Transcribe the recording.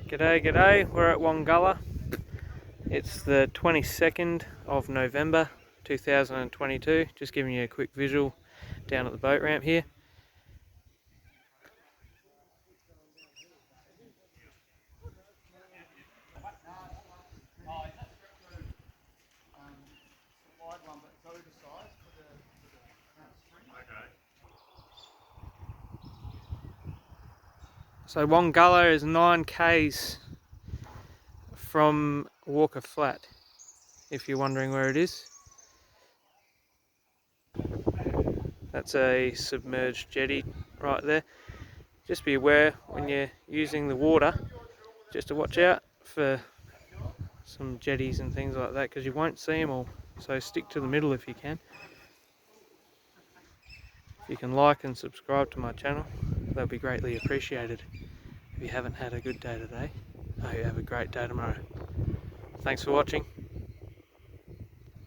G'day, we're at Wongulla. It's the 22nd of November 2022. Just giving you a quick visual down at the boat ramp here. So Wongulla is 9 k's from Walker Flat, if you're wondering where it is. That's a submerged jetty right there. Just be aware when you're using the water, just to watch out for some jetties and things like that, because you won't see them all. So stick to the middle if you can. If you can like and subscribe to my channel, that'll be greatly appreciated. If you haven't had a good day today, I hope you have a great day tomorrow. Thanks for watching.